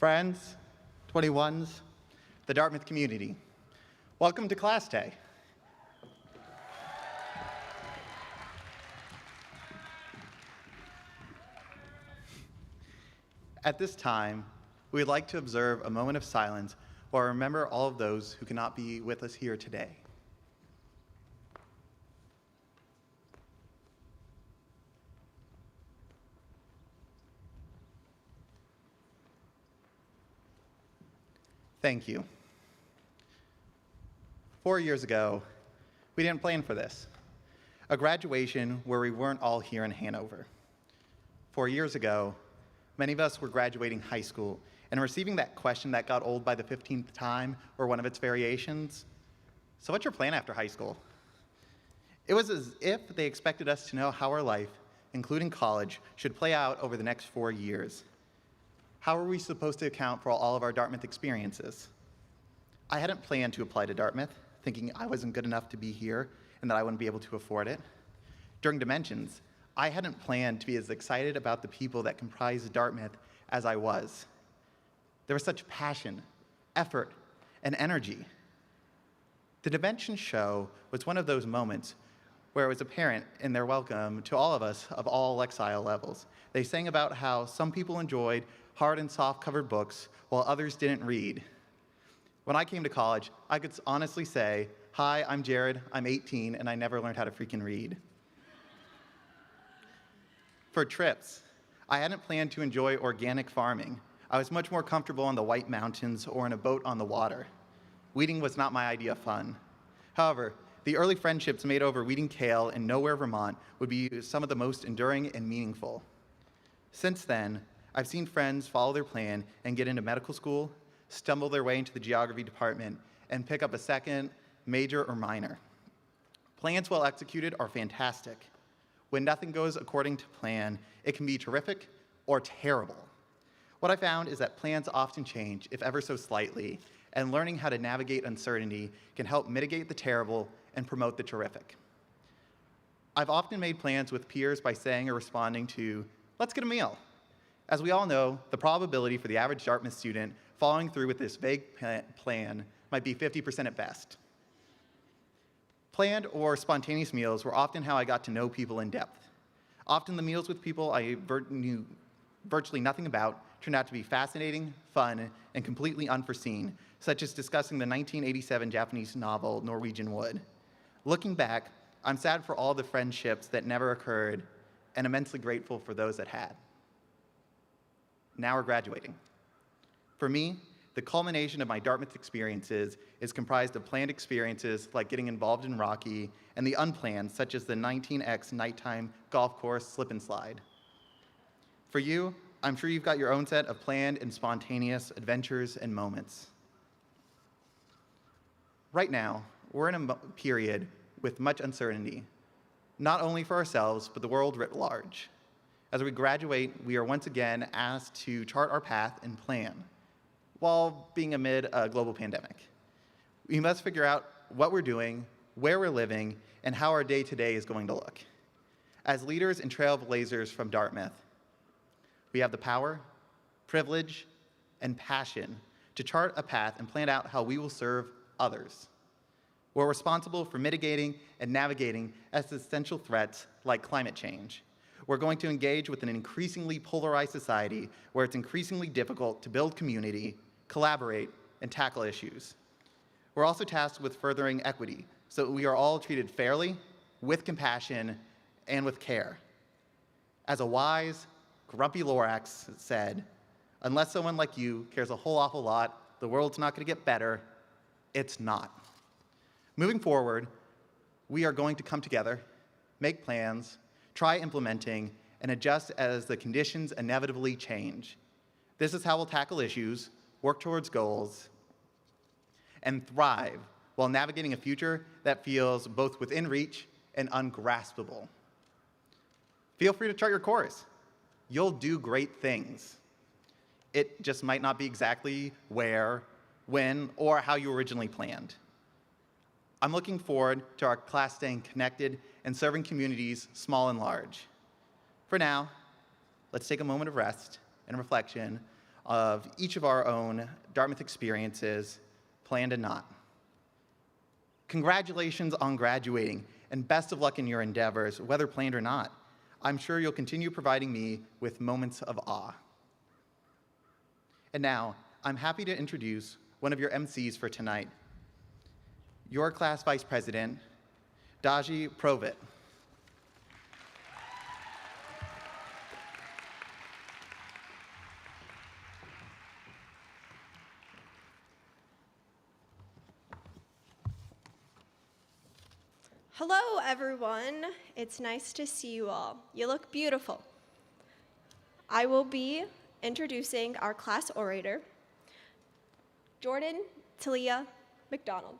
Friends, 21s, the Dartmouth community, welcome to Class Day. At this time, we would like to observe a moment of silence while we remember all of those who cannot be with us here today. Thank you. 4 years ago, we didn't plan for this. A graduation where we weren't all here in Hanover. 4 years ago, many of us were graduating high school and receiving that question that got old by the 15th time or one of its variations. So what's your plan after high school? It was as if they expected us to know how our life, including college, should play out over the next 4 years. How were we supposed to account for all of our Dartmouth experiences? I hadn't planned to apply to Dartmouth, thinking I wasn't good enough to be here and that I wouldn't be able to afford it. During Dimensions, I hadn't planned to be as excited about the people that comprised Dartmouth as I was. There was such passion, effort, and energy. The Dimensions show was one of those moments where it was apparent in their welcome to all of us of all Lexile levels. They sang about how some people enjoyed hard and soft-covered books while others didn't read. When I came to college, I could honestly say, "Hi, I'm Jared, I'm 18, and I never learned how to freaking read." For trips, I hadn't planned to enjoy organic farming. I was much more comfortable in the White Mountains or in a boat on the water. Weeding was not my idea of fun. However, the early friendships made over weeding kale in Nowhere, Vermont would be some of the most enduring and meaningful. Since then, I've seen friends follow their plan and get into medical school, stumble their way into the geography department, and pick up a second, major or minor. Plans well executed are fantastic. When nothing goes according to plan, it can be terrific or terrible. What I found is that plans often change, if ever so slightly, and learning how to navigate uncertainty can help mitigate the terrible and promote the terrific. I've often made plans with peers by saying or responding to, "Let's get a meal." As we all know, the probability for the average Dartmouth student following through with this vague plan might be 50% at best. Planned or spontaneous meals were often how I got to know people in depth. Often the meals with people I knew virtually nothing about turned out to be fascinating, fun, and completely unforeseen, such as discussing the 1987 Japanese novel Norwegian Wood. Looking back, I'm sad for all the friendships that never occurred and immensely grateful for those that had. Now we're graduating. For me, the culmination of my Dartmouth experiences is comprised of planned experiences like getting involved in Rocky and the unplanned, such as the 19X nighttime golf course slip and slide. For you, I'm sure you've got your own set of planned and spontaneous adventures and moments. Right now, we're in a period with much uncertainty, not only for ourselves, but the world writ large. As we graduate, we are once again asked to chart our path and plan, while being amid a global pandemic. We must figure out what we're doing, where we're living, and how our day-to-day is going to look. As leaders and trailblazers from Dartmouth, we have the power, privilege, and passion to chart a path and plan out how we will serve others. We're responsible for mitigating and navigating existential threats like climate change. We're going to engage with an increasingly polarized society where it's increasingly difficult to build community, collaborate, and tackle issues. We're also tasked with furthering equity so that we are all treated fairly, with compassion, and with care. As a wise, grumpy Lorax said, "Unless someone like you cares a whole awful lot, the world's not going to get better. It's not." Moving forward, we are going to come together, make plans, try implementing, and adjust as the conditions inevitably change. This is how we'll tackle issues, work towards goals, and thrive while navigating a future that feels both within reach and ungraspable. Feel free to chart your course. You'll do great things. It just might not be exactly where, when, or how you originally planned. I'm looking forward to our class staying connected and serving communities small and large. For now, let's take a moment of rest and reflection of each of our own Dartmouth experiences, planned and not. Congratulations on graduating, and best of luck in your endeavors, whether planned or not. I'm sure you'll continue providing me with moments of awe. And now, I'm happy to introduce one of your MCs for tonight, your class vice president, Daji Provit. Hello, everyone. It's nice to see you all. You look beautiful. I will be introducing our class orator, Jordan Talia McDonald.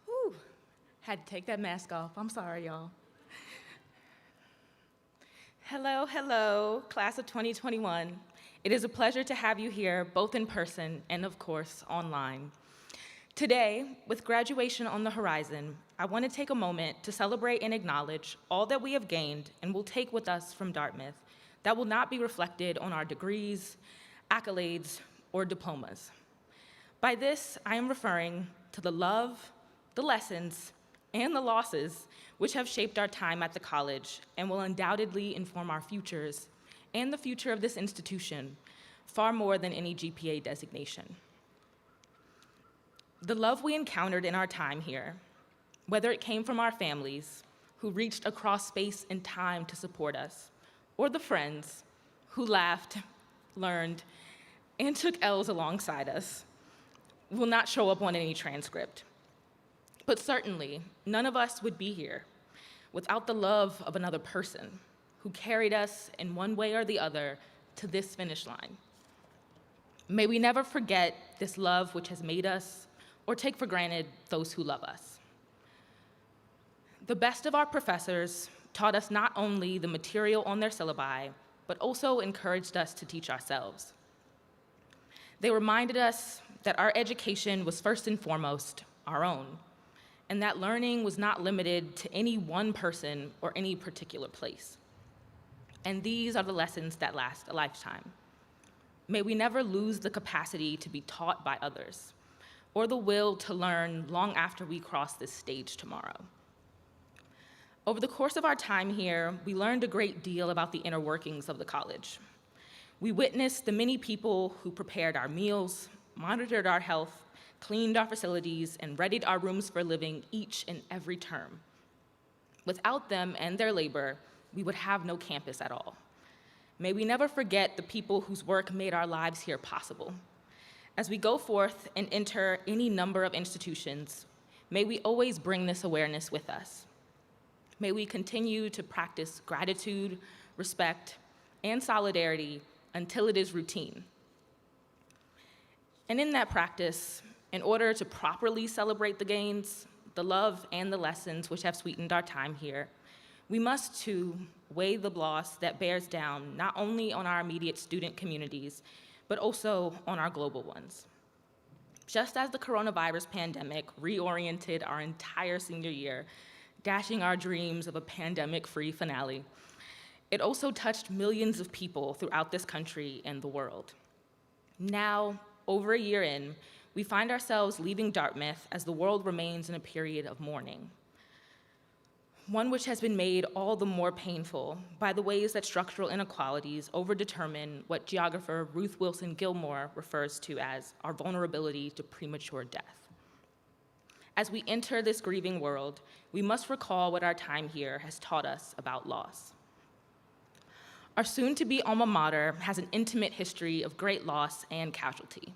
Whew. Had to take that mask off. I'm sorry, y'all. Hello, hello, class of 2021. It is a pleasure to have you here, both in person and, of course, online. Today, with graduation on the horizon, I want to take a moment to celebrate and acknowledge all that we have gained and will take with us from Dartmouth that will not be reflected on our degrees, accolades, or diplomas. By this, I am referring to the love, the lessons, and the losses which have shaped our time at the college and will undoubtedly inform our futures and the future of this institution far more than any GPA designation. The love we encountered in our time here, whether it came from our families who reached across space and time to support us, or the friends who laughed, learned, and took L's alongside us, will not show up on any transcript. But certainly, none of us would be here without the love of another person who carried us in one way or the other to this finish line. May we never forget this love which has made us or take for granted those who love us. The best of our professors taught us not only the material on their syllabi, but also encouraged us to teach ourselves. They reminded us that our education was first and foremost our own, and that learning was not limited to any one person or any particular place. And these are the lessons that last a lifetime. May we never lose the capacity to be taught by others, or the will to learn long after we cross this stage tomorrow. Over the course of our time here, we learned a great deal about the inner workings of the college. We witnessed the many people who prepared our meals, monitored our health, cleaned our facilities, and readied our rooms for living each and every term. Without them and their labor, we would have no campus at all. May we never forget the people whose work made our lives here possible. As we go forth and enter any number of institutions, may we always bring this awareness with us. May we continue to practice gratitude, respect, and solidarity until it is routine. And in that practice, in order to properly celebrate the gains, the love, and the lessons which have sweetened our time here, we must too weigh the loss that bears down not only on our immediate student communities, but also on our global ones. Just as the coronavirus pandemic reoriented our entire senior year, dashing our dreams of a pandemic-free finale, it also touched millions of people throughout this country and the world. Now, over a year in, we find ourselves leaving Dartmouth as the world remains in a period of mourning, one which has been made all the more painful by the ways that structural inequalities overdetermine what geographer Ruth Wilson Gilmore refers to as our vulnerability to premature death. As we enter this grieving world, we must recall what our time here has taught us about loss. Our soon-to-be alma mater has an intimate history of great loss and casualty.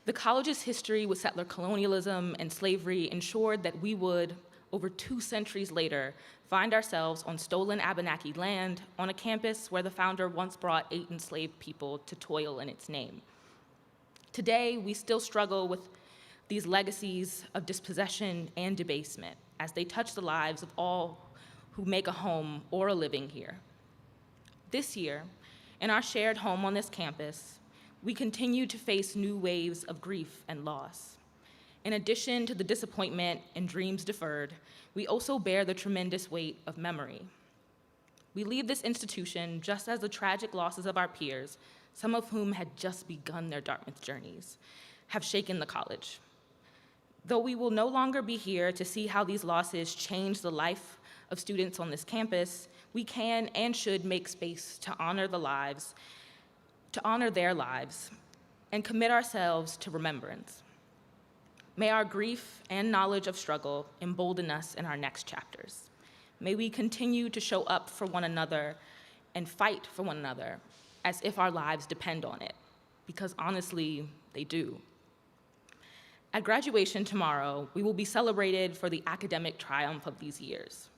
The college's history with settler colonialism and slavery ensured that we would, over 2 centuries later, find ourselves on stolen Abenaki land on a campus where the founder once brought 8 enslaved people to toil in its name. Today, we still struggle with these legacies of dispossession and debasement as they touch the lives of all who make a home or a living here. This year, in our shared home on this campus, we continue to face new waves of grief and loss. In addition to the disappointment and dreams deferred, we also bear the tremendous weight of memory. We leave this institution just as the tragic losses of our peers, some of whom had just begun their Dartmouth journeys, have shaken the college. Though we will no longer be here to see how these losses change the life of students on this campus, we can and should make space to honor their lives, and commit ourselves to remembrance. May our grief and knowledge of struggle embolden us in our next chapters. May we continue to show up for one another and fight for one another as if our lives depend on it, because honestly, they do. At graduation tomorrow, we will be celebrated for the academic triumph of these years.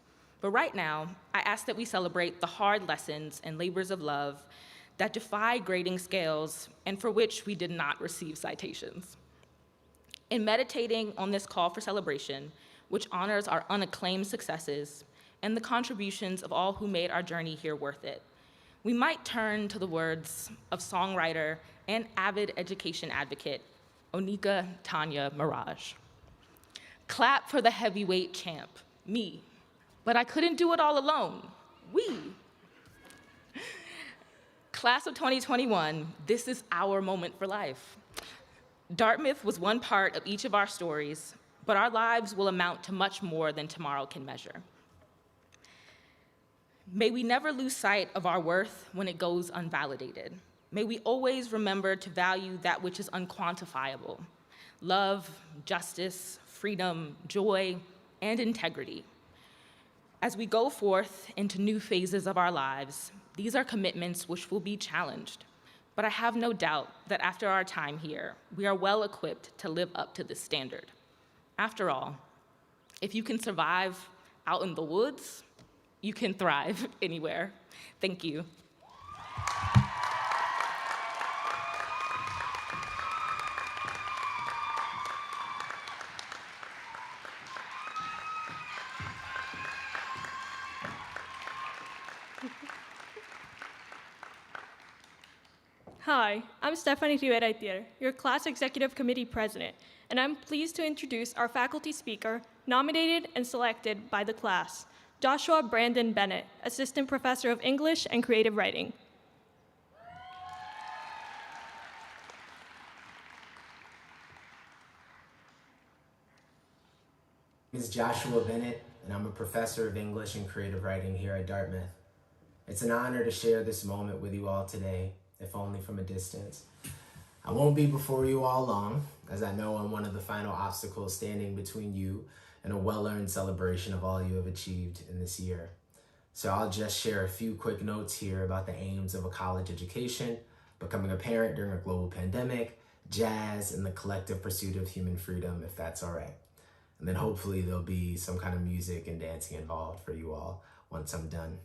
But right now, I ask that we celebrate the hard lessons and labors of love that defy grading scales and for which we did not receive citations. In meditating on this call for celebration, which honors our unacclaimed successes and the contributions of all who made our journey here worth it, we might turn to the words of songwriter and avid education advocate, Onika Tanya Mirage. Clap for the heavyweight champ, me. But I couldn't do it all alone, we. Class of 2021, this is our moment for life. Dartmouth was one part of each of our stories, but our lives will amount to much more than tomorrow can measure. May we never lose sight of our worth when it goes unvalidated. May we always remember to value that which is unquantifiable: love, justice, freedom, joy, and integrity. As we go forth into new phases of our lives, these are commitments which will be challenged. But I have no doubt that after our time here, we are well equipped to live up to this standard. After all, if you can survive out in the woods, you can thrive anywhere. Thank you. Hi, I'm Stephanie Rivera, your class executive committee president, and I'm pleased to introduce our faculty speaker, nominated and selected by the class, Joshua Brandon Bennett, assistant professor of English and creative writing. My name is Joshua Bennett, and I'm a professor of English and creative writing here at Dartmouth. It's an honor to share this moment with you all today, if only from a distance. I won't be before you all long, as I know I'm one of the final obstacles standing between you and a well-earned celebration of all you have achieved in this year. So I'll just share a few quick notes here about the aims of a college education, becoming a parent during a global pandemic, jazz, and the collective pursuit of human freedom, if that's all right. And then hopefully there'll be some kind of music and dancing involved for you all once I'm done.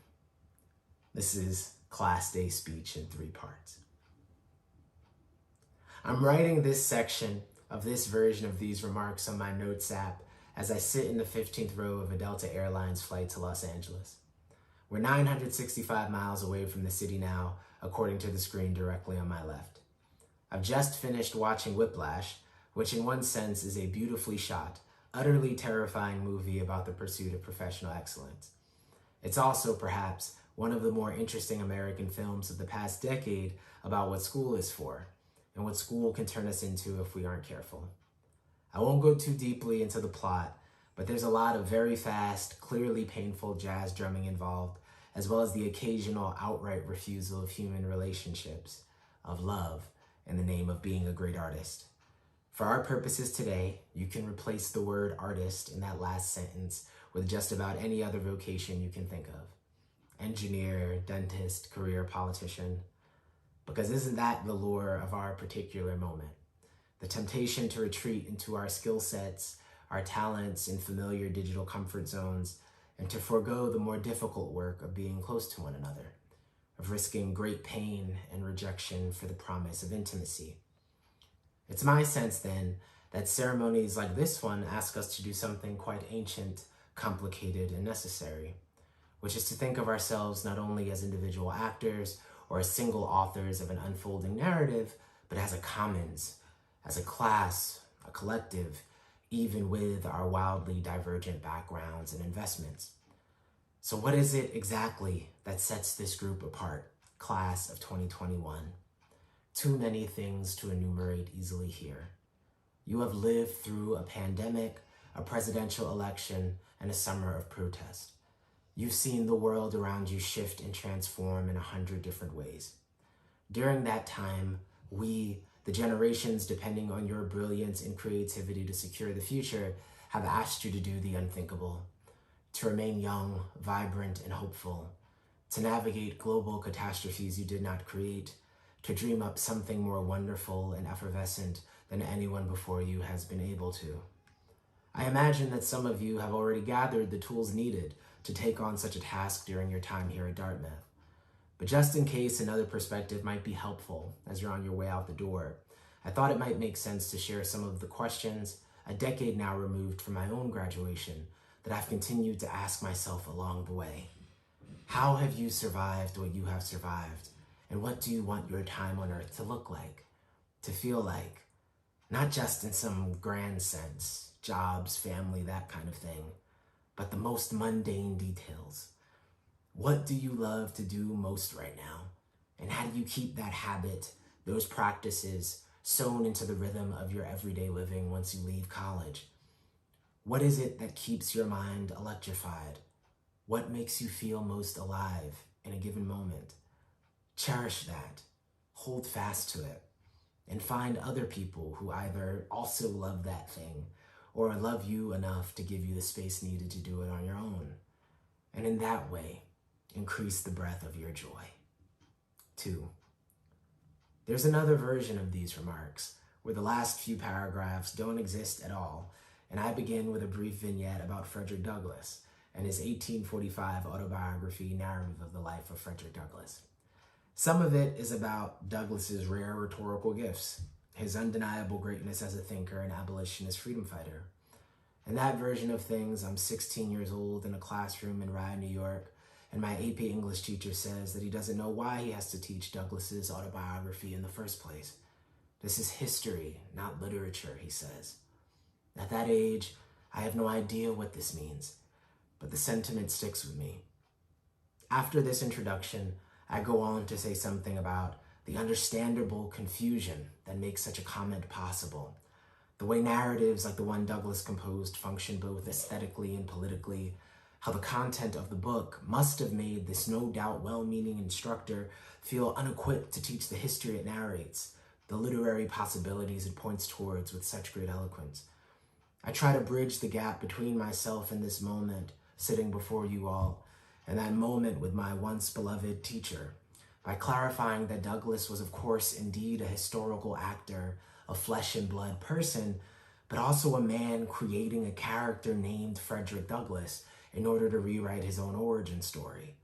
This is Class Day speech in 3 parts. I'm writing this section of this version of these remarks on my notes app as I sit in the 15th row of a Delta Airlines flight to Los Angeles. We're 965 miles away from the city now, according to the screen directly on my left. I've just finished watching Whiplash, which in one sense is a beautifully shot, utterly terrifying movie about the pursuit of professional excellence. It's also, perhaps, one of the more interesting American films of the past decade about what school is for and what school can turn us into if we aren't careful. I won't go too deeply into the plot, but there's a lot of very fast, clearly painful jazz drumming involved, as well as the occasional outright refusal of human relationships, of love, in the name of being a great artist. For our purposes today, you can replace the word artist in that last sentence with just about any other vocation you can think of. Engineer, dentist, career politician. Because isn't that the lure of our particular moment? The temptation to retreat into our skill sets, our talents, and familiar digital comfort zones, and to forego the more difficult work of being close to one another, of risking great pain and rejection for the promise of intimacy. It's my sense, then, that ceremonies like this one ask us to do something quite ancient, complicated, and necessary, which is to think of ourselves not only as individual actors or as single authors of an unfolding narrative, but as a commons, as a class, a collective, even with our wildly divergent backgrounds and investments. So what is it exactly that sets this group apart, class of 2021? Too many things to enumerate easily here. You have lived through a pandemic, a presidential election, and a summer of protest. You've seen the world around you shift and transform in 100 different ways. During that time, we, the generations depending on your brilliance and creativity to secure the future, have asked you to do the unthinkable, to remain young, vibrant, and hopeful, to navigate global catastrophes you did not create, to dream up something more wonderful and effervescent than anyone before you has been able to. I imagine that some of you have already gathered the tools needed to take on such a task during your time here at Dartmouth. But just in case another perspective might be helpful as you're on your way out the door, I thought it might make sense to share some of the questions, a decade now removed from my own graduation, that I've continued to ask myself along the way. How have you survived what you have survived? And what do you want your time on earth to look like, to feel like? Not just in some grand sense, jobs, family, that kind of thing, but the most mundane details. What do you love to do most right now? And how do you keep that habit, those practices, sewn into the rhythm of your everyday living once you leave college? What is it that keeps your mind electrified? What makes you feel most alive in a given moment? Cherish that, hold fast to it, and find other people who either also love that thing or love you enough to give you the space needed to do it on your own. And in that way, increase the breadth of your joy. 2. There's another version of these remarks where the last few paragraphs don't exist at all, and I begin with a brief vignette about Frederick Douglass and his 1845 autobiography narrative of the life of Frederick Douglass. Some of it is about Douglass's rare rhetorical gifts, his undeniable greatness as a thinker and abolitionist freedom fighter. In that version of things, I'm 16 years old in a classroom in Rye, New York, and my AP English teacher says that he doesn't know why he has to teach Douglass's autobiography in the first place. This is history, not literature, he says. At that age, I have no idea what this means, but the sentiment sticks with me. After this introduction, I go on to say something about the understandable confusion that makes such a comment possible, the way narratives like the one Douglass composed function both aesthetically and politically, how the content of the book must have made this no doubt well-meaning instructor feel unequipped to teach the history it narrates, the literary possibilities it points towards with such great eloquence. I try to bridge the gap between myself and this moment, sitting before you all, and that moment with my once beloved teacher, by clarifying that Douglass was of course indeed a historical actor, a flesh and blood person, but also a man creating a character named Frederick Douglass in order to rewrite his own origin story,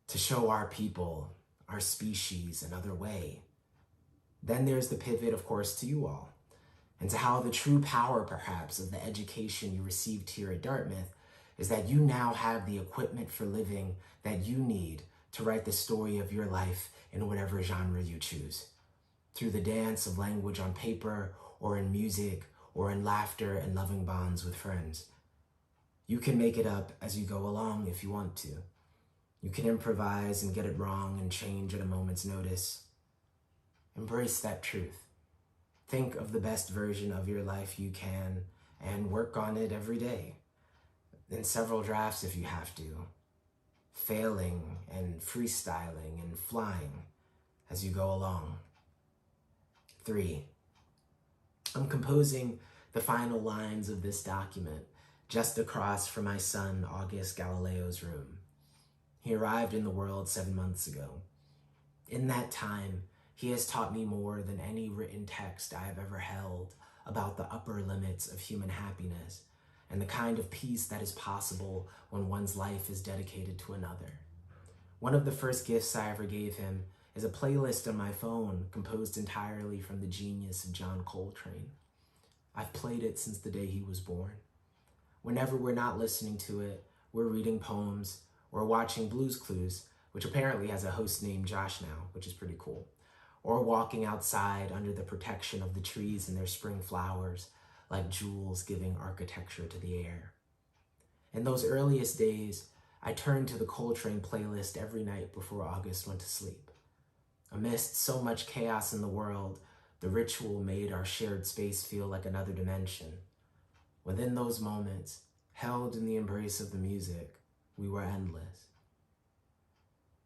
to show our people, our species, another way. Then there's the pivot, of course, to you all, and to how the true power, perhaps, of the education you received here at Dartmouth is that you now have the equipment for living that you need to write the story of your life in whatever genre you choose. Through the dance of language on paper, or in music, or in laughter and loving bonds with friends. You can make it up as you go along if you want to. You can improvise and get it wrong and change at a moment's notice. Embrace that truth. Think of the best version of your life you can and work on it every day. In several drafts if you have to. Failing and freestyling and flying as you go along. 3. I'm composing the final lines of this document just across from my son August Galileo's room. He arrived in the world 7 months ago. In that time, he has taught me more than any written text I have ever held about the upper limits of human happiness and the kind of peace that is possible when one's life is dedicated to another. One of the first gifts I ever gave him is a playlist on my phone composed entirely from the genius of John Coltrane. I've played it since the day he was born. Whenever we're not listening to it, we're reading poems or watching Blue's Clues, which apparently has a host named Josh now, which is pretty cool, or walking outside under the protection of the trees and their spring flowers, like jewels giving architecture to the air. In those earliest days, I turned to the Coltrane playlist every night before August went to sleep. Amidst so much chaos in the world, the ritual made our shared space feel like another dimension. Within those moments, held in the embrace of the music, we were endless.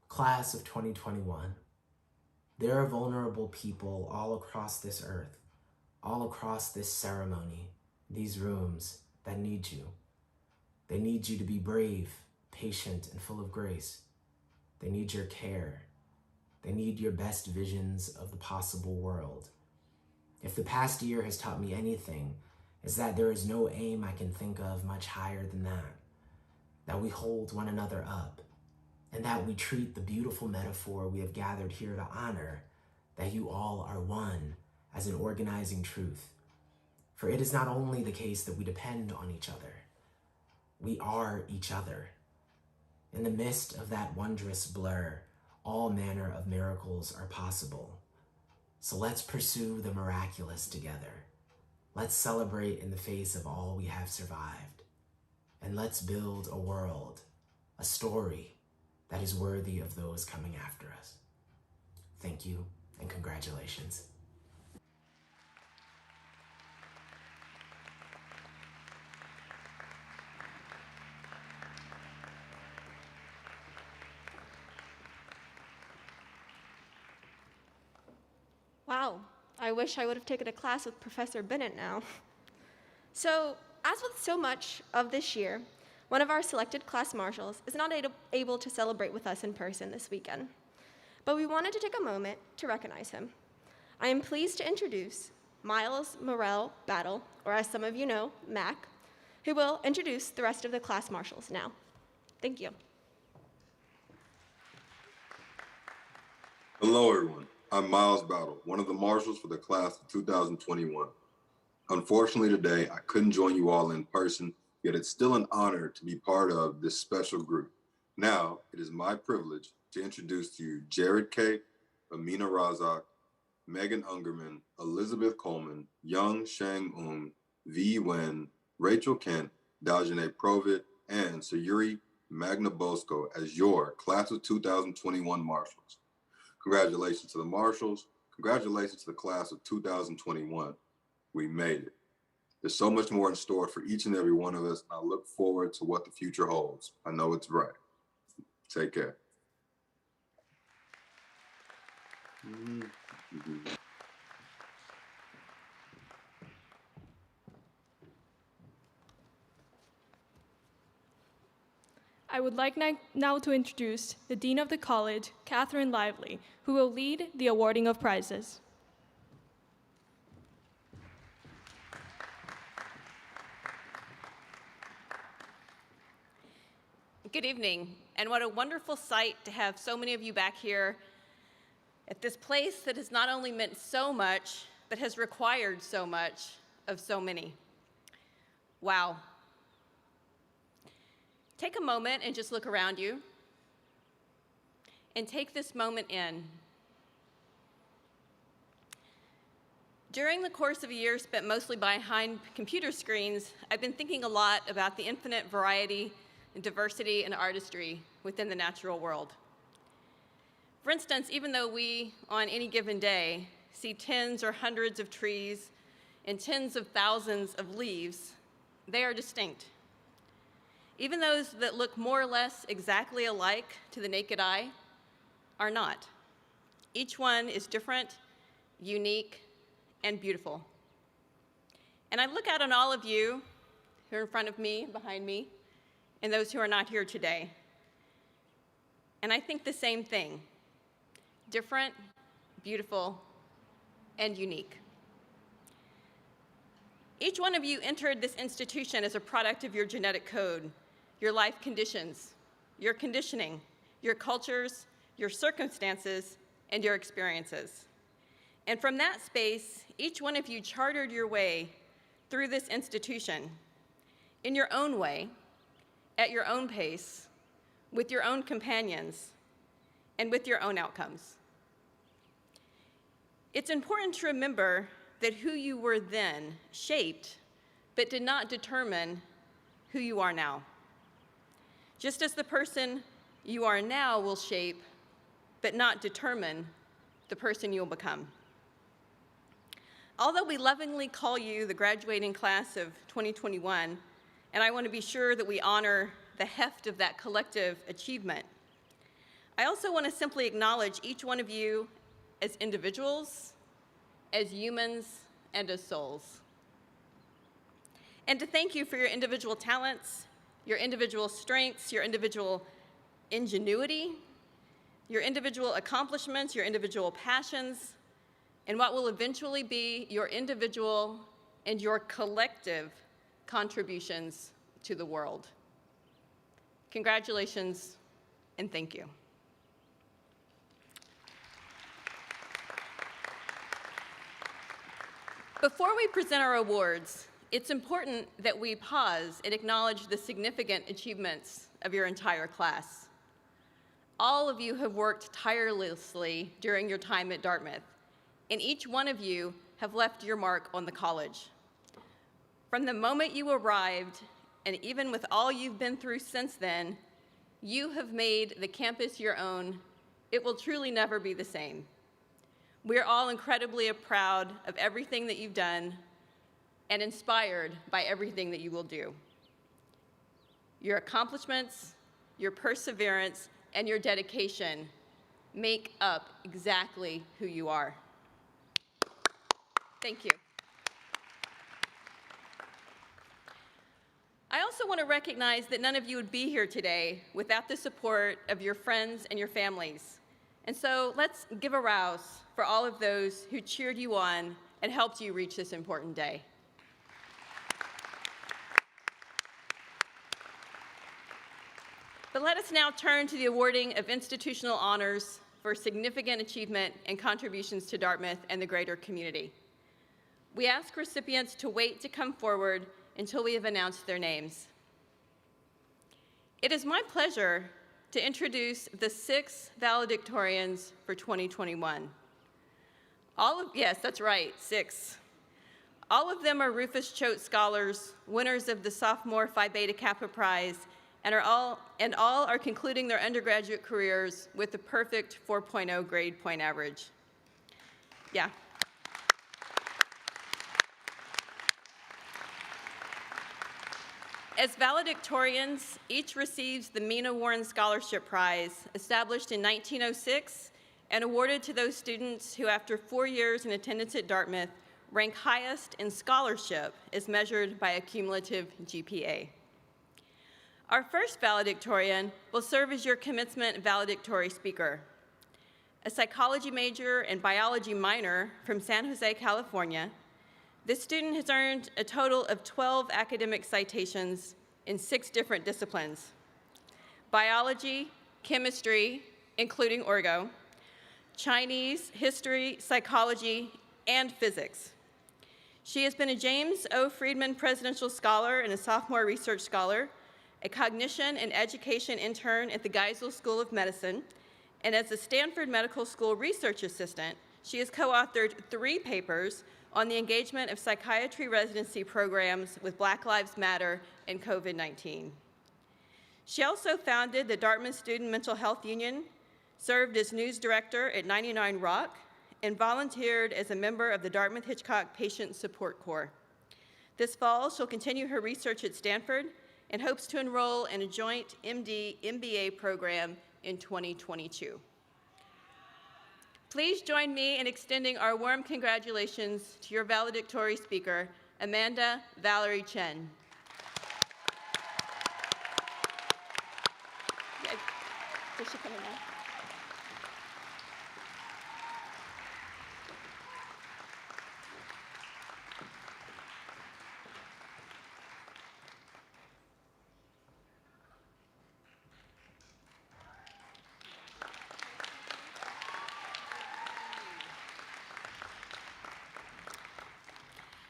Class of 2021, there are vulnerable people all across this earth, all across this ceremony, these rooms, that need you. They need you to be brave, patient, and full of grace. They need your care. They need your best visions of the possible world. If the past year has taught me anything, it's that there is no aim I can think of much higher than that we hold one another up, and that we treat the beautiful metaphor we have gathered here to honor, that you all are one, as an organizing truth. For it is not only the case that we depend on each other, we are each other. In the midst of that wondrous blur, all manner of miracles are possible. So let's pursue the miraculous together. Let's celebrate in the face of all we have survived. And let's build a world, a story that is worthy of those coming after us. Thank you and congratulations. Wow, I wish I would have taken a class with Professor Bennett now. So, as with so much of this year, one of our selected class marshals is not able to celebrate with us in person this weekend, but we wanted to take a moment to recognize him. I am pleased to introduce Miles Morrell Battle, or as some of you know, Mac, who will introduce the rest of the class marshals now. Thank you. Hello, everyone. I'm Miles Battle, one of the marshals for the class of 2021. Unfortunately, today, I couldn't join you all in person, yet it's still an honor to be part of this special group. Now, it is my privilege to introduce to you Jared K., Amina Razak, Megan Ungerman, Elizabeth Coleman, Young Shang V. Wen, Rachel Kent, Dajane Provit, and Sayuri Magnabosco as your class of 2021 marshals. Congratulations to the marshals. Congratulations to the class of 2021. We made it. There's so much more in store for each and every one of us, and I look forward to what the future holds. I know it's bright. Take care. I would like now to introduce the Dean of the College, Catherine Lively, who will lead the awarding of prizes. Good evening, and what a wonderful sight to have so many of you back here at this place that has not only meant so much, but has required so much of so many. Wow. Take a moment and just look around you and take this moment in. During the course of a year spent mostly behind computer screens, I've been thinking a lot about the infinite variety and diversity and artistry within the natural world. For instance, even though we, on any given day, see tens or hundreds of trees and tens of thousands of leaves, they are distinct. Even those that look more or less exactly alike to the naked eye are not. Each one is different, unique, and beautiful. And I look out on all of you who are in front of me, behind me, and those who are not here today, and I think the same thing: different, beautiful, and unique. Each one of you entered this institution as a product of your genetic code, your life conditions, your conditioning, your cultures, your circumstances, and your experiences. And from that space, each one of you chartered your way through this institution in your own way, at your own pace, with your own companions, and with your own outcomes. It's important to remember that who you were then shaped, but did not determine who you are now. just as the person you are now will shape, but not determine, the person you'll become. Although we lovingly call you the graduating class of 2021, and I want to be sure that we honor the heft of that collective achievement, I also want to simply acknowledge each one of you as individuals, as humans, and as souls. And to thank you for your individual talents, your individual strengths, your individual ingenuity, your individual accomplishments, your individual passions, and what will eventually be your individual and your collective contributions to the world. Congratulations, and thank you. Before we present our awards, it's important that we pause and acknowledge the significant achievements of your entire class. All of you have worked tirelessly during your time at Dartmouth, and each one of you have left your mark on the college. From the moment you arrived, and even with all you've been through since then, you have made the campus your own. It will truly never be the same. We're all incredibly proud of everything that you've done and inspired by everything that you will do. Your accomplishments, your perseverance, and your dedication make up exactly who you are. Thank you. I also want to recognize that none of you would be here today without the support of your friends and your families. And so let's give a rouse for all of those who cheered you on and helped you reach this important day. But let us now turn to the awarding of institutional honors for significant achievement and contributions to Dartmouth and the greater community. We ask recipients to wait to come forward until we have announced their names. It is my pleasure to introduce the 6 valedictorians for 2021. Yes, that's right, 6. All of them are Rufus Choate Scholars, winners of the sophomore Phi Beta Kappa Prize, and all are concluding their undergraduate careers with a perfect 4.0 grade point average. Yeah. As valedictorians, each receives the Mina Warren Scholarship Prize, established in 1906 and awarded to those students who, after 4 years in attendance at Dartmouth, rank highest in scholarship as measured by a cumulative GPA. Our first valedictorian will serve as your commencement valedictory speaker. A psychology major and biology minor from San Jose, California, this student has earned a total of 12 academic citations in 6 different disciplines: biology, chemistry, including orgo, Chinese, history, psychology, and physics. She has been a James O. Friedman Presidential Scholar and a sophomore research scholar, a cognition and education intern at the Geisel School of Medicine, and as a Stanford Medical School research assistant, she has co-authored 3 papers on the engagement of psychiatry residency programs with Black Lives Matter and COVID-19. She also founded the Dartmouth Student Mental Health Union, served as news director at 99 Rock, and volunteered as a member of the Dartmouth Hitchcock Patient Support Corps. This fall, she'll continue her research at Stanford and hopes to enroll in a joint MD-MBA program in 2022. Please join me in extending our warm congratulations to your valedictory speaker, Amanda Valerie Chen. Does she come in now?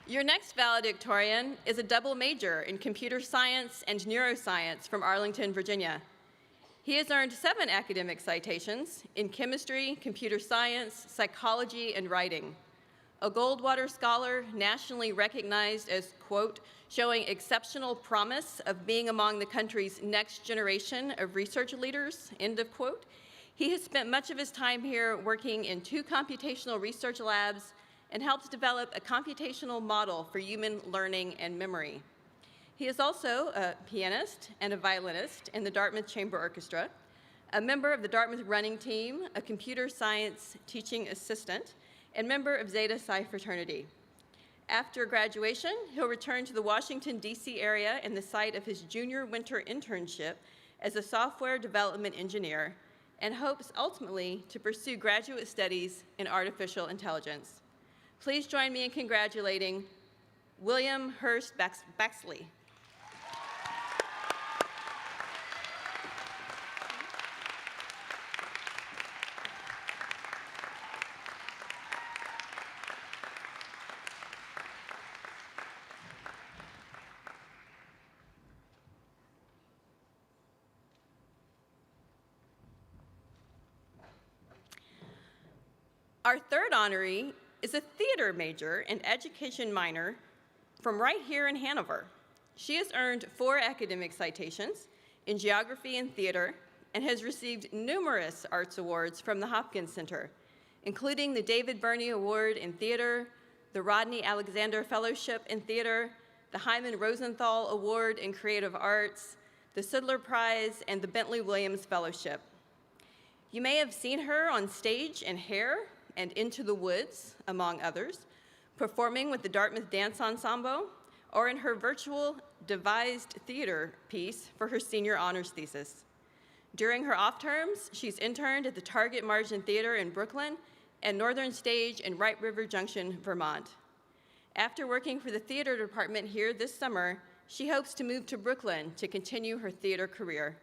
Your next valedictorian is a double major in computer science and neuroscience from Arlington, Virginia. He has earned 7 academic citations in chemistry, computer science, psychology, and writing. a Goldwater Scholar nationally recognized as, quote, showing exceptional promise of being among the country's next generation of research leaders, end of quote. He has spent much of his time here working in 2 computational research labs and helped develop a computational model for human learning and memory. He is also a pianist and a violinist in the Dartmouth Chamber Orchestra, a member of the Dartmouth running team, a computer science teaching assistant, and member of Zeta Psi fraternity. After graduation, he'll return to the Washington, D.C. area in the site of his junior winter internship as a software development engineer and hopes ultimately to pursue graduate studies in artificial intelligence. Please join me in congratulating William Hurst Baxley. Our third honoree is a theater major and education minor from right here in Hanover. She has earned 4 academic citations in geography and theater and has received numerous arts awards from the Hopkins Center, including the David Burney Award in Theater, the Rodney Alexander Fellowship in Theater, the Hyman Rosenthal Award in Creative Arts, the Sidler Prize, and the Bentley Williams Fellowship. You may have seen her on stage in Hair and Into the Woods, among others, performing with the Dartmouth Dance Ensemble, or in her virtual devised theater piece for her senior honors thesis. During her off terms, she's interned at the Target Margin Theater in Brooklyn and Northern Stage in Wright River Junction, Vermont. After working for the theater department here this summer, she hopes to move to Brooklyn to continue her theater career.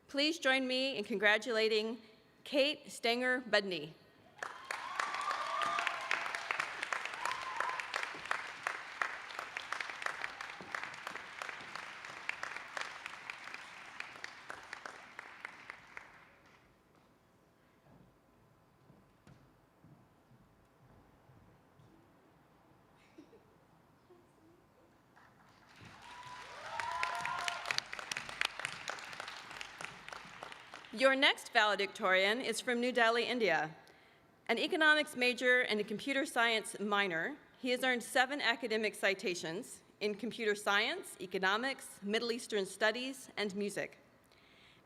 Please join me in congratulating Kate Stenger-Budney. Your next valedictorian is from New Delhi, India. An economics major and a computer science minor, he has earned 7 academic citations in computer science, economics, Middle Eastern studies, and music.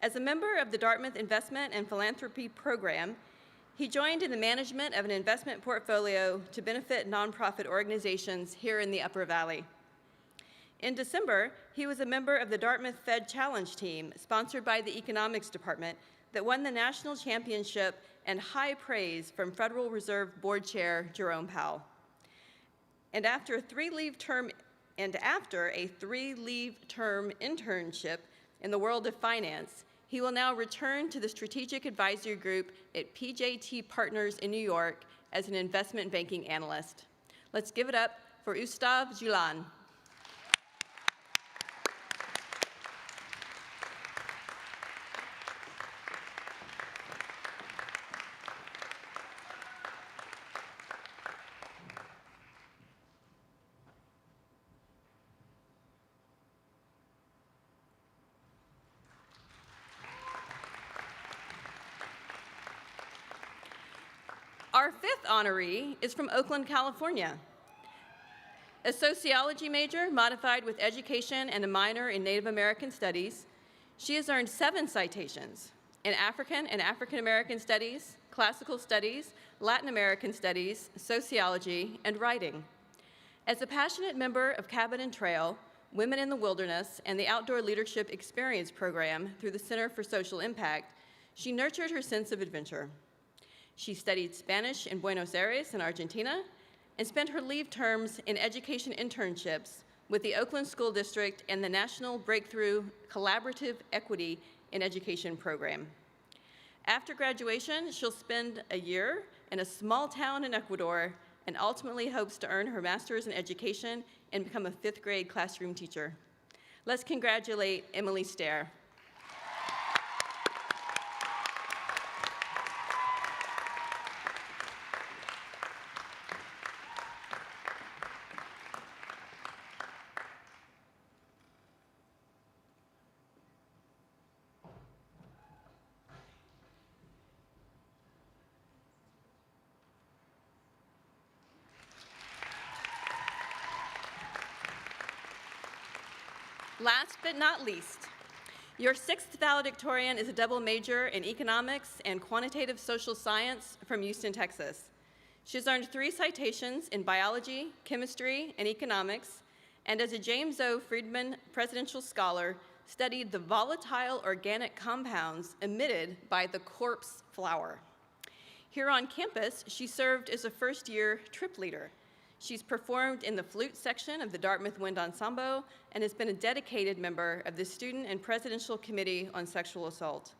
As a member of the Dartmouth Investment and Philanthropy Program, he joined in the management of an investment portfolio to benefit nonprofit organizations here in the Upper Valley. In December, he was a member of the Dartmouth Fed Challenge team, sponsored by the Economics Department, that won the national championship and high praise from Federal Reserve Board Chair Jerome Powell. And after a 3-leave term internship in the world of finance, he will now return to the Strategic Advisory Group at PJT Partners in New York as an investment banking analyst. Let's give it up for Ustav Julan. Our 5th honoree is from Oakland, California. A sociology major modified with education and a minor in Native American studies, she has earned 7 citations in African and African American studies, classical studies, Latin American studies, sociology, and writing. As a passionate member of Cabin and Trail, Women in the Wilderness, and the Outdoor Leadership Experience Program through the Center for Social Impact, she nurtured her sense of adventure. She studied Spanish in Buenos Aires in Argentina and spent her leave terms in education internships with the Oakland School District and the National Breakthrough Collaborative Equity in Education program. After graduation, she'll spend a year in a small town in Ecuador and ultimately hopes to earn her master's in education and become a 5th grade classroom teacher. Let's congratulate Emily Stair. Last but not least, your sixth valedictorian is a double major in economics and quantitative social science from Houston, Texas. She's earned 3 citations in biology, chemistry, and economics, and as a James O. Friedman Presidential Scholar, studied the volatile organic compounds emitted by the corpse flower. Here on campus, she served as a first-year trip leader. She's performed in the flute section of the Dartmouth Wind Ensemble and has been a dedicated member of the Student and Presidential Committee on Sexual Assault.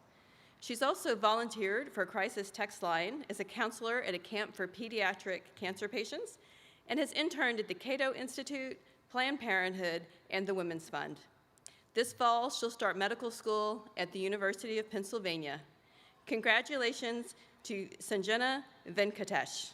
She's also volunteered for Crisis Text Line as a counselor at a camp for pediatric cancer patients and has interned at the Cato Institute, Planned Parenthood, and the Women's Fund. This fall, she'll start medical school at the University of Pennsylvania. Congratulations to Sanjana Venkatesh.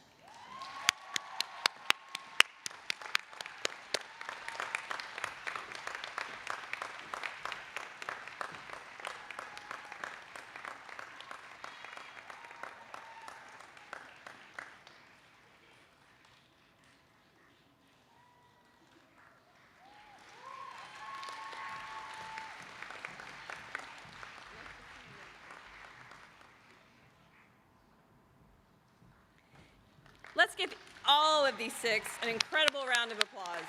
Let's give all of these 6 an incredible round of applause.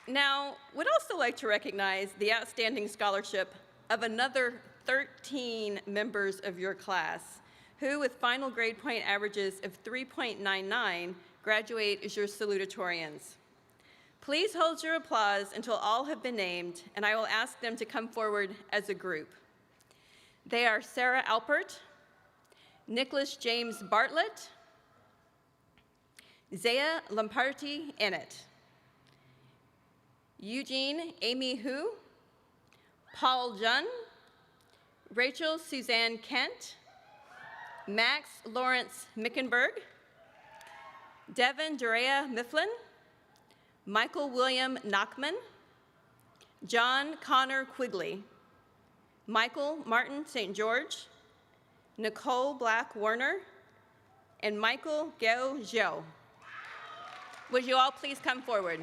Now, we'd also like to recognize the outstanding scholarship of another 13 members of your class, who with final grade point averages of 3.99 graduate as your salutatorians. Please hold your applause until all have been named, and I will ask them to come forward as a group. They are Sarah Alpert, Nicholas James Bartlett, Zaya Lamparty Ennett, Eugene Amy Hu, Paul Jun, Rachel Suzanne Kent, Max Lawrence Mickenberg, Devin Dorea Mifflin, Michael William Nachman, John Connor Quigley, Michael Martin St. George, Nicole Black Warner, and Michael Gao Zhou. Would you all please come forward?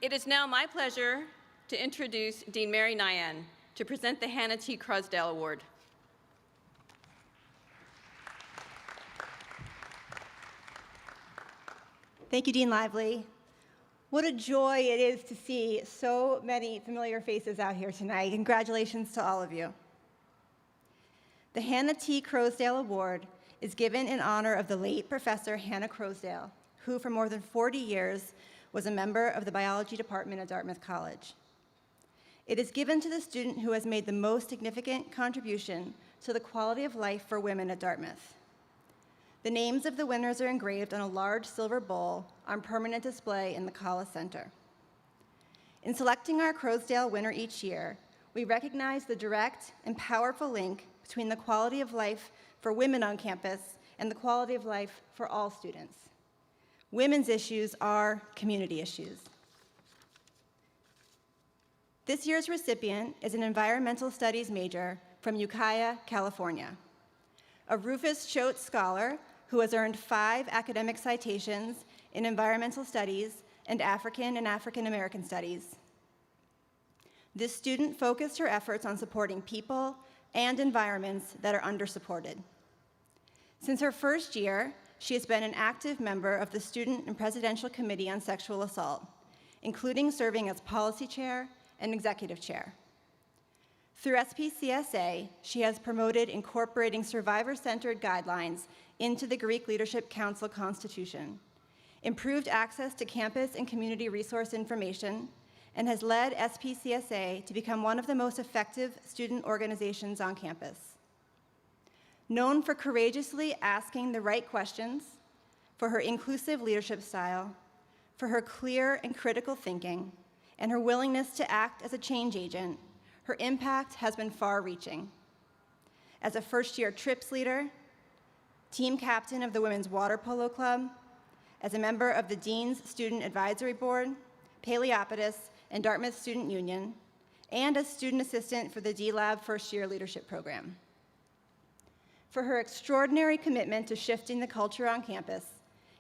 It is now my pleasure to introduce Dean Mary Nyan to present the Hannah T. Crosdale Award. Thank you, Dean Lively. What a joy it is to see so many familiar faces out here tonight. Congratulations to all of you. The Hannah T. Crosdale Award is given in honor of the late Professor Hannah Crosdale, who for more than 40 years was a member of the biology department at Dartmouth College. It is given to the student who has made the most significant contribution to the quality of life for women at Dartmouth. The names of the winners are engraved on a large silver bowl on permanent display in the Collis Center. In selecting our Crosdale winner each year, we recognize the direct and powerful link between the quality of life for women on campus and the quality of life for all students. Women's issues are community issues. This year's recipient is an environmental studies major from Ukiah, California, a Rufus Choate Scholar who has earned 5 academic citations in environmental studies and African American studies. This student focused her efforts on supporting people and environments that are undersupported. Since her first year, she has been an active member of the Student and Presidential Committee on Sexual Assault, including serving as policy chair and executive chair. Through SPCSA, she has promoted incorporating survivor-centered guidelines into the Greek Leadership Council Constitution, improved access to campus and community resource information, and has led SPCSA to become one of the most effective student organizations on campus. Known for courageously asking the right questions, for her inclusive leadership style, for her clear and critical thinking, and her willingness to act as a change agent, her impact has been far-reaching. As a first-year TRIPS leader, team captain of the Women's Water Polo Club, as a member of the Dean's Student Advisory Board, Paleopolis, and Dartmouth Student Union, and as student assistant for the D-Lab first-year leadership program. For her extraordinary commitment to shifting the culture on campus,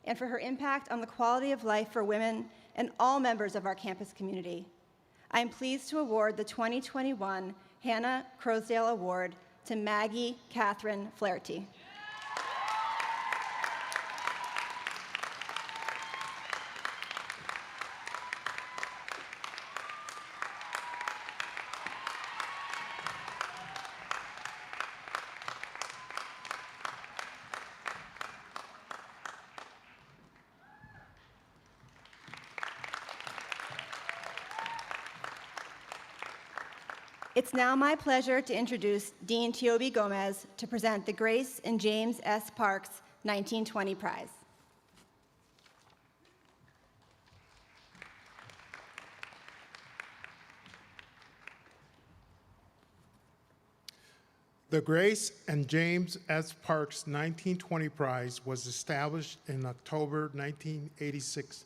and for her impact on the quality of life for women and all members of our campus community, I am pleased to award the 2021 Hannah Crosdale Award to Maggie Catherine Flaherty. It's now my pleasure to introduce Dean Tiobi Gomez to present the Grace and James S. Parks 1920 Prize. The Grace and James S. Parks 1920 Prize was established in October 1986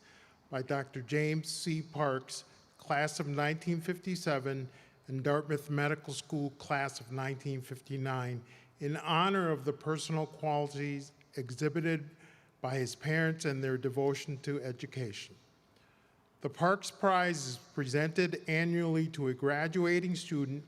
by Dr. James C. Parks, class of 1957, and Dartmouth Medical School class of 1959, in honor of the personal qualities exhibited by his parents and their devotion to education. The Parks Prize is presented annually to a graduating student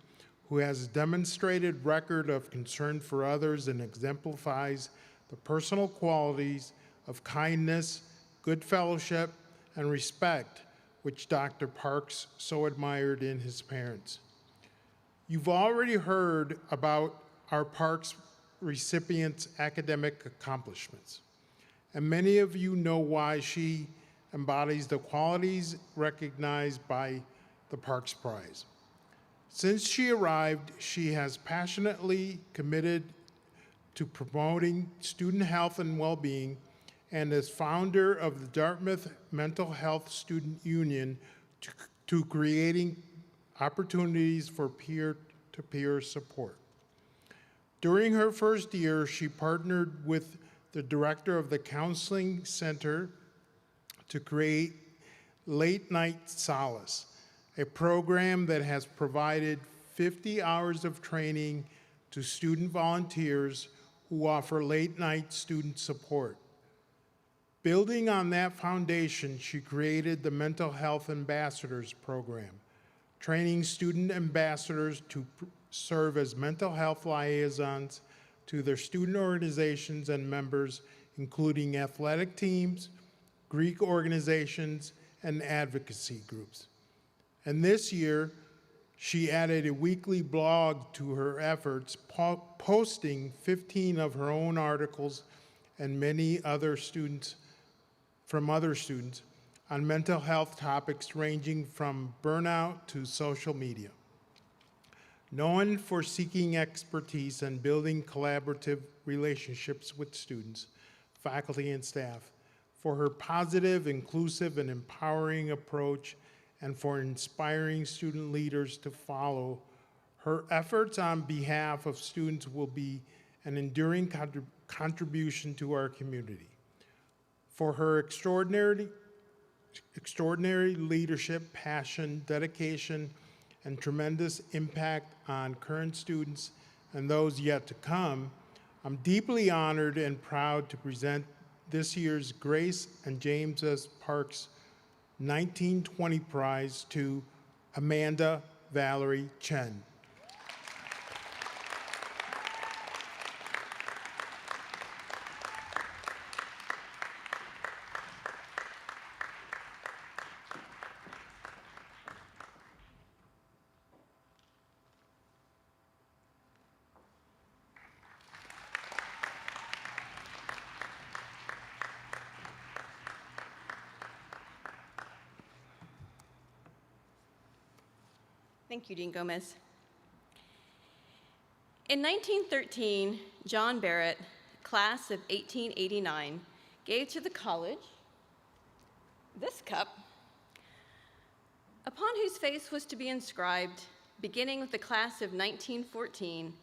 who has a demonstrated record of concern for others and exemplifies the personal qualities of kindness, good fellowship, and respect which Dr. Parks so admired in his parents. You've already heard about our Parks recipient's academic accomplishments, and many of you know why she embodies the qualities recognized by the Parks Prize. Since she arrived, she has passionately committed to promoting student health and well-being, and as founder of the Dartmouth Mental Health Student Union to creating opportunities for peer-to-peer support. During her first year, she partnered with the director of the Counseling Center to create Late Night Solace, a program that has provided 50 hours of training to student volunteers who offer late-night student support. Building on that foundation, she created the Mental Health Ambassadors Program, training student ambassadors to serve as mental health liaisons to their student organizations and members, including athletic teams, Greek organizations, and advocacy groups. And this year, she added a weekly blog to her efforts, posting 15 of her own articles and many other students from other students on mental health topics ranging from burnout to social media. Known for seeking expertise and building collaborative relationships with students, faculty, and staff, for her positive, inclusive, and empowering approach, and for inspiring student leaders to follow, her efforts on behalf of students will be an enduring contribution to our community. for her extraordinary leadership, passion, dedication, and tremendous impact on current students and those yet to come. I'm deeply honored and proud to present this year's Grace and James S. Parks 1920 Prize to Amanda Valerie Chen. Thank you, Dean Gomez. In 1913, John Barrett, class of 1889, gave to the college this cup, upon whose face was to be inscribed, beginning with the class of 1914,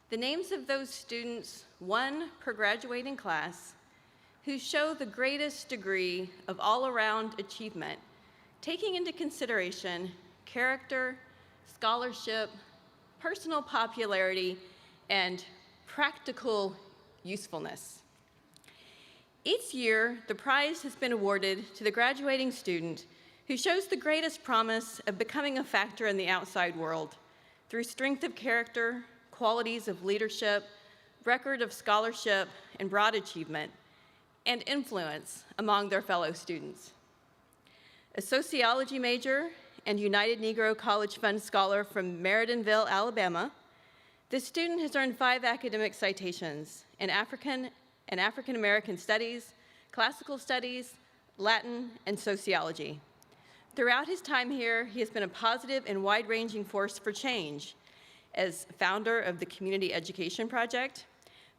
the names of those students, one per graduating class, who show the greatest degree of all-around achievement, taking into consideration character, scholarship, personal popularity, and practical usefulness. Each year, the prize has been awarded to the graduating student who shows the greatest promise of becoming a factor in the outside world through strength of character, qualities of leadership, record of scholarship and broad achievement, and influence among their fellow students. A sociology major and United Negro College Fund scholar from Merridonville, Alabama, this student has earned 5 academic citations in African and African American studies, classical studies, Latin, and sociology. Throughout his time here, he has been a positive and wide-ranging force for change as founder of the Community Education Project,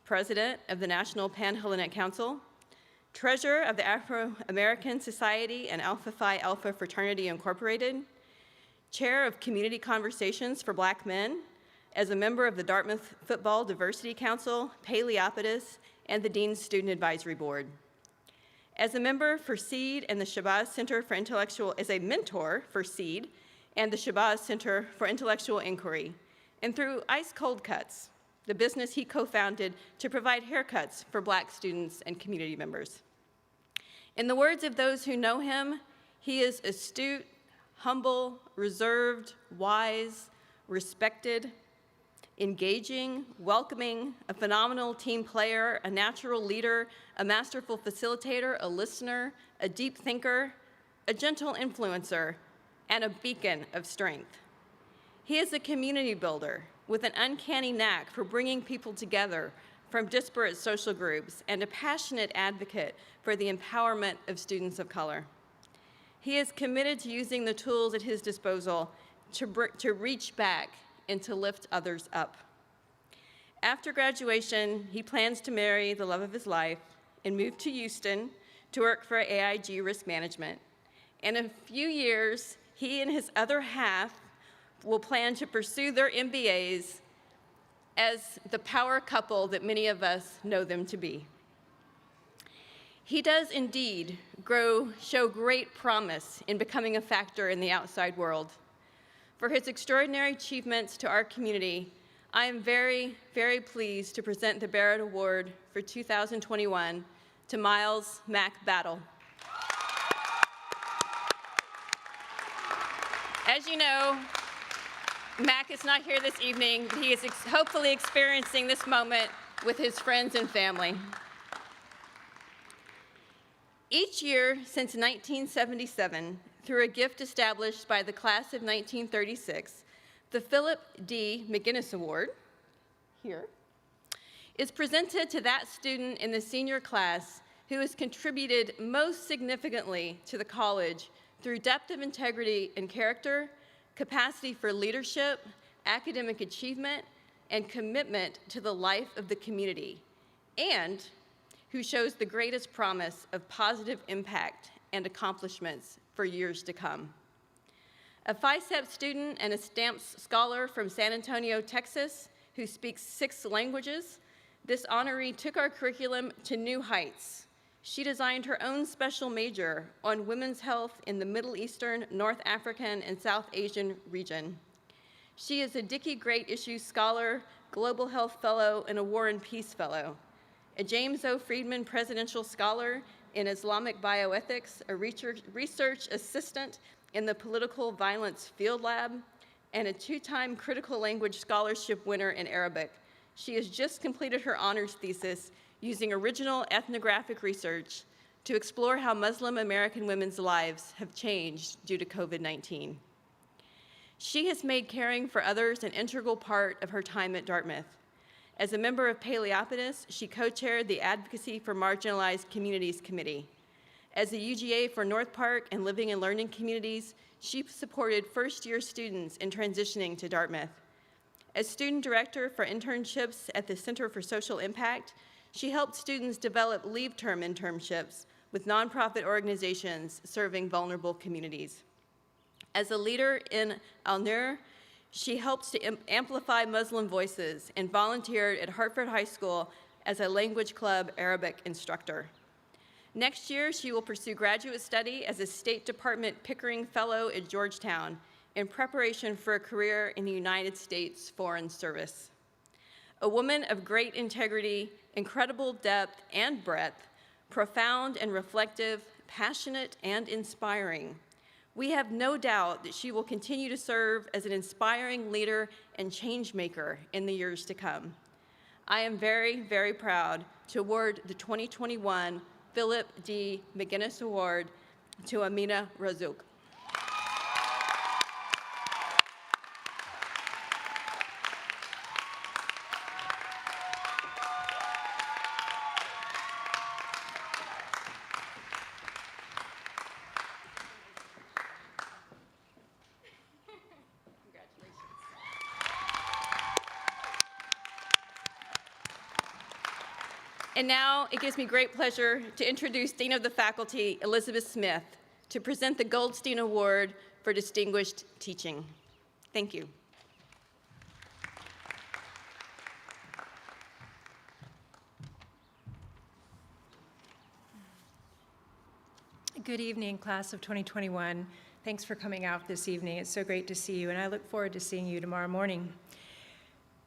president of the National Pan-Hellenic Council, treasurer of the Afro-American Society and Alpha Phi Alpha Fraternity Incorporated, chair of Community Conversations for Black Men, as a member of the Dartmouth Football Diversity Council, Paleopolis, and the Dean's Student Advisory Board. As a member for SEED and the Shabazz Center for Intellectual, as a mentor for SEED and the Shabazz Center for Intellectual Inquiry, and through Ice Cold Cuts, the business he co-founded to provide haircuts for Black students and community members. In the words of those who know him, he is astute, humble, reserved, wise, respected, engaging, welcoming, a phenomenal team player, a natural leader, a masterful facilitator, a listener, a deep thinker, a gentle influencer, and a beacon of strength. He is a community builder with an uncanny knack for bringing people together from disparate social groups and a passionate advocate for the empowerment of students of color. He is committed to using the tools at his disposal to reach back and to lift others up. After graduation, he plans to marry the love of his life and move to Houston to work for AIG Risk Management. In a few years, he and his other half will plan to pursue their MBAs as the power couple that many of us know them to be. He does indeed show great promise in becoming a factor in the outside world. For his extraordinary achievements to our community, I am very, very pleased to present the Barrett Award for 2021 to Miles Mac Battle. As you know, Mac is not here this evening, but he is hopefully experiencing this moment with his friends and family. Each year since 1977, through a gift established by the class of 1936, the Philip D. Mcguinness Award, here, is presented to that student in the senior class who has contributed most significantly to the college through depth of integrity and character, capacity for leadership, academic achievement, and commitment to the life of the community, and who shows the greatest promise of positive impact and accomplishments for years to come. A FICEP student and a Stamps scholar from San Antonio, Texas, who speaks 6 languages, this honoree took our curriculum to new heights, She designed her own special major on women's health in the Middle Eastern, North African, and South Asian region. She is a Dickey Great Issues Scholar, Global Health Fellow, and a War and Peace Fellow, a James O. Friedman Presidential Scholar in Islamic Bioethics, a research assistant in the Political Violence Field Lab, and a two-time Critical Language Scholarship winner in Arabic. She has just completed her honors thesis using original ethnographic research to explore how Muslim American women's lives have changed due to COVID-19. She has made caring for others an integral part of her time at Dartmouth. As a member of Paleopolis, she co-chaired the Advocacy for Marginalized Communities Committee. As a UGA for North Park and Living and Learning Communities, she supported first-year students in transitioning to Dartmouth. As student director for internships at the Center for Social Impact, she helped students develop leave term internships with nonprofit organizations serving vulnerable communities. As a leader in Al-Nur, she helped to amplify Muslim voices and volunteered at Hartford High School as a language club Arabic instructor. Next year, she will pursue graduate study as a State Department Pickering Fellow at Georgetown in preparation for a career in the United States Foreign Service. A woman of great integrity, incredible depth and breadth, profound and reflective, passionate and inspiring. We have no doubt that she will continue to serve as an inspiring leader and change maker in the years to come. I am very, very proud to award the 2021 Philip D. Mcguinness Award to Mina Razouk. And now it gives me great pleasure to introduce Dean of the Faculty, Elizabeth Smith, to present the Goldstein Award for Distinguished Teaching. Thank you. Good evening, class of 2021. Thanks for coming out this evening. It's so great to see you, and I look forward to seeing you tomorrow morning.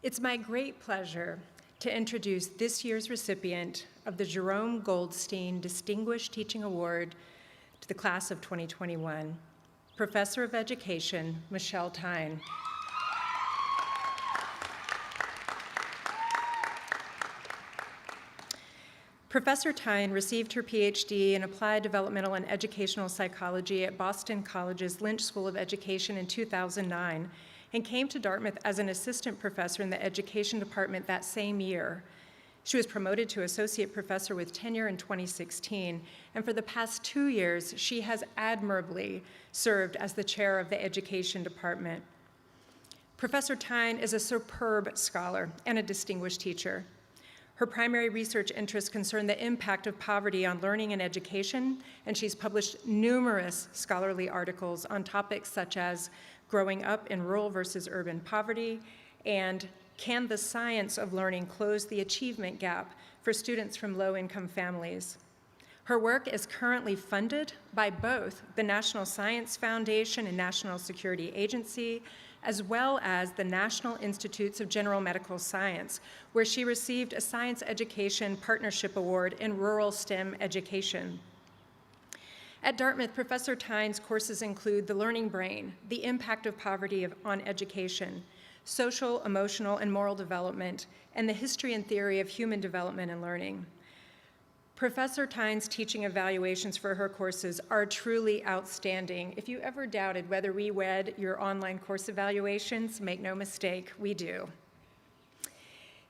It's my great pleasure to introduce this year's recipient of the Jerome Goldstein Distinguished Teaching Award to the class of 2021, Professor of Education, Michelle Tyne. Professor Tyne received her PhD in Applied Developmental and Educational Psychology at Boston College's Lynch School of Education in 2009 and came to Dartmouth as an assistant professor in the education department that same year. She was promoted to associate professor with tenure in 2016, and for the past 2 years, she has admirably served as the chair of the education department. Professor Tyne is a superb scholar and a distinguished teacher. Her primary research interests concern the impact of poverty on learning and education, and she's published numerous scholarly articles on topics such as growing up in rural versus urban poverty, and can the science of learning close the achievement gap for students from low-income families? Her work is currently funded by both the National Science Foundation and National Security Agency, as well as the National Institutes of General Medical Science, where she received a Science Education Partnership Award in rural STEM education. At Dartmouth, Professor Tyne's courses include the learning brain, the impact of poverty on education, social, emotional, and moral development, and the history and theory of human development and learning. Professor Tyne's teaching evaluations for her courses are truly outstanding. If you ever doubted whether we read your online course evaluations, make no mistake, we do.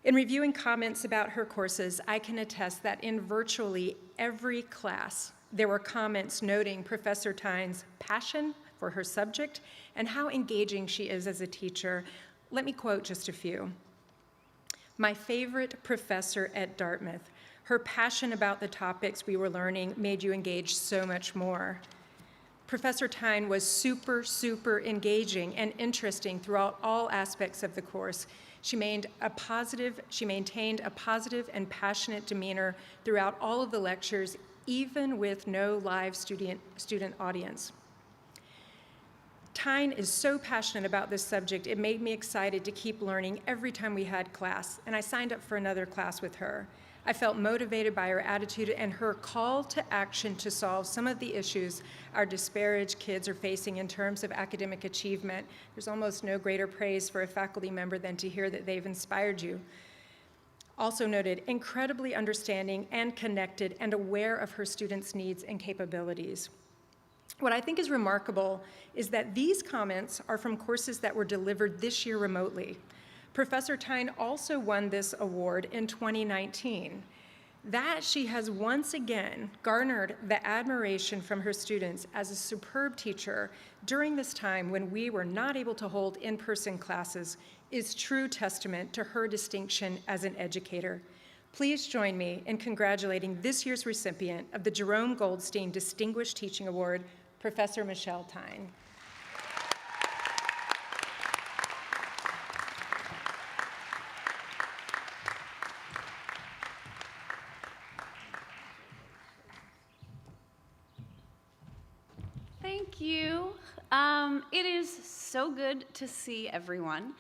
In reviewing comments about her courses, I can attest that in virtually every class, there were comments noting Professor Tyne's passion for her subject and how engaging she is as a teacher. Let me quote just a few. "My favorite professor at Dartmouth. Her passion about the topics we were learning made you engage so much more. Professor Tyne was super engaging and interesting throughout all aspects of the course. She maintained a positive and passionate demeanor throughout all of the lectures, even with no live student audience. Tyne is so passionate about this subject, it made me excited to keep learning every time we had class, and I signed up for another class with her. I felt motivated by her attitude and her call to action to solve some of the issues our disparaged kids are facing in terms of academic achievement. There's almost no greater praise for a faculty member than to hear that they've inspired you. Also noted, incredibly understanding and connected and aware of her students' needs and capabilities. What I think is remarkable is that these comments are from courses that were delivered this year remotely. Professor Tyne also won this award in 2019. That she has once again garnered the admiration from her students as a superb teacher during this time when we were not able to hold in-person classes is true testament to her distinction as an educator. Please join me in congratulating this year's recipient of the Jerome Goldstein Distinguished Teaching Award, Professor Michelle Tyne. Thank you. It is so good to see everyone.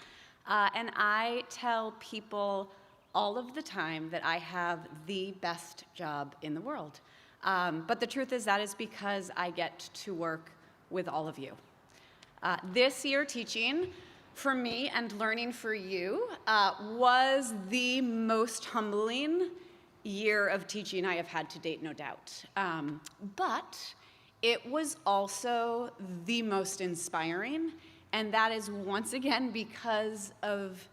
And I tell people all of the time that I have the best job in the world. But the truth is that is because I get to work with all of you. This year teaching for me and learning for you was the most humbling year of teaching I have had to date, no doubt. But it was also the most inspiring, and that is once again because of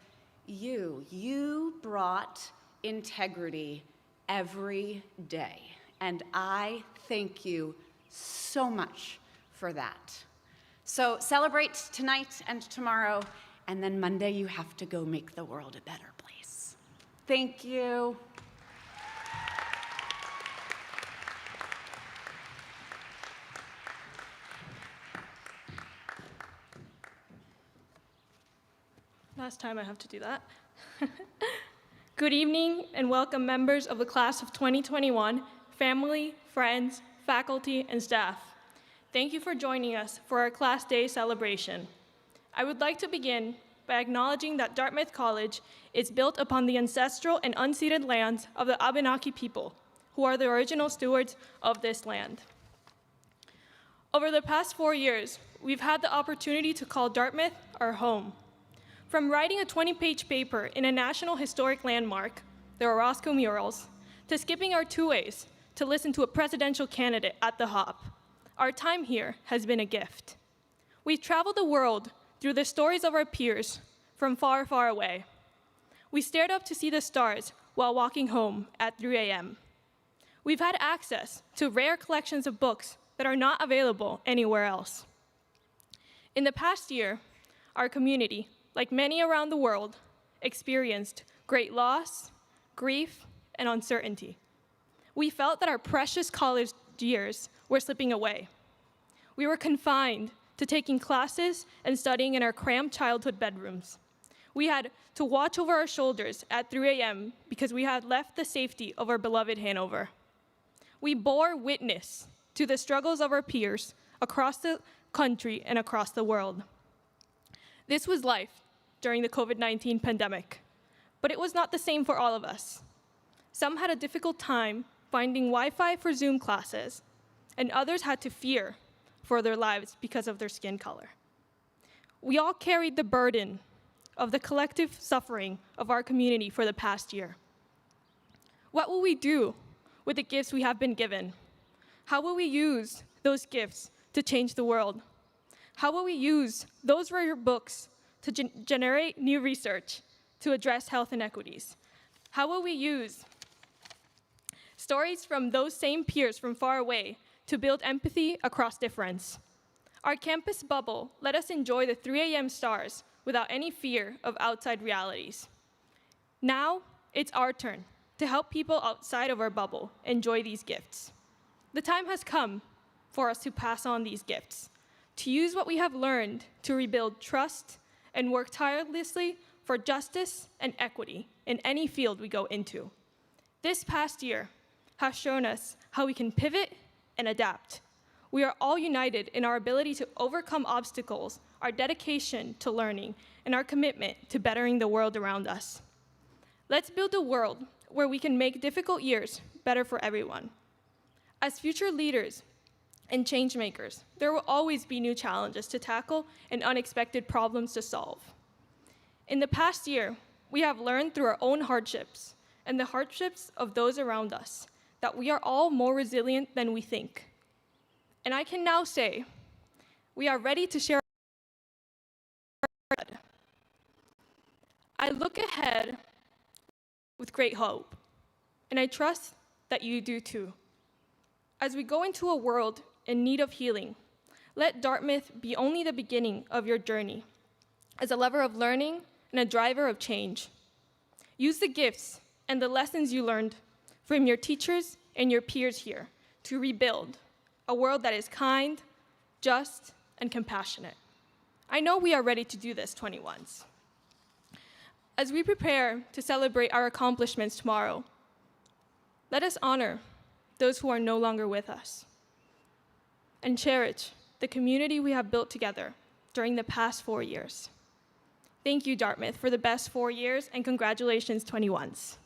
you. You brought integrity every day, and I thank you so much for that. So celebrate tonight and tomorrow, and then Monday you have to go make the world a better place. Thank you. Last time I have to do that. Good evening and welcome members of the class of 2021, family, friends, faculty, and staff. Thank you for joining us for our Class Day celebration. I would like to begin by acknowledging that Dartmouth College is built upon the ancestral and unceded lands of the Abenaki people, who are the original stewards of this land. Over the past 4 years, we've had the opportunity to call Dartmouth our home. From writing a 20-page paper in a National Historic Landmark, the Orozco murals, to skipping our two-ways to listen to a presidential candidate at the Hop, our time here has been a gift. We've traveled the world through the stories of our peers from far, far away. We stared up to see the stars while walking home at 3 a.m. We've had access to rare collections of books that are not available anywhere else. In the past year, our community, like many around the world, experienced great loss, grief, and uncertainty. We felt that our precious college years were slipping away. We were confined to taking classes and studying in our cramped childhood bedrooms. We had to watch over our shoulders at 3 a.m. because we had left the safety of our beloved Hanover. We bore witness to the struggles of our peers across the country and across the world. This was life during the COVID-19 pandemic, but it was not the same for all of us. Some had a difficult time finding Wi-Fi for Zoom classes, and others had to fear for their lives because of their skin color. We all carried the burden of the collective suffering of our community for the past year. What will we do with the gifts we have been given? How will we use those gifts to change the world? How will we use those rare books to generate new research to address health inequities? How will we use stories from those same peers from far away to build empathy across difference? Our campus bubble let us enjoy the 3 a.m. stars without any fear of outside realities. Now, it's our turn to help people outside of our bubble enjoy these gifts. The time has come for us to pass on these gifts, to use what we have learned to rebuild trust and work tirelessly for justice and equity in any field we go into. This past year has shown us how we can pivot and adapt. We are all united in our ability to overcome obstacles, our dedication to learning, and our commitment to bettering the world around us. Let's build a world where we can make difficult years better for everyone. As future leaders and change makers, there will always be new challenges to tackle and unexpected problems to solve. In the past year, we have learned through our own hardships and the hardships of those around us that we are all more resilient than we think. And I can now say, we are ready to share. I look ahead with great hope, and I trust that you do too. As we go into a world in need of healing, let Dartmouth be only the beginning of your journey as a lever of learning and a driver of change. Use the gifts and the lessons you learned from your teachers and your peers here to rebuild a world that is kind, just, and compassionate. I know we are ready to do this, 21s. As we prepare to celebrate our accomplishments tomorrow, let us honor those who are no longer with us and cherish the community we have built together during the past 4 years. Thank you, Dartmouth, for the best 4 years, and congratulations, 21s.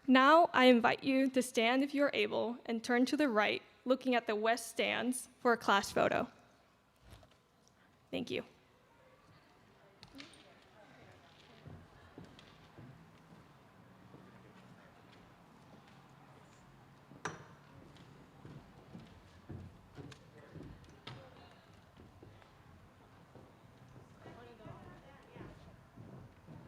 Now, I invite you to stand if you are able and turn to the right, looking at the west stands for a class photo. Thank you.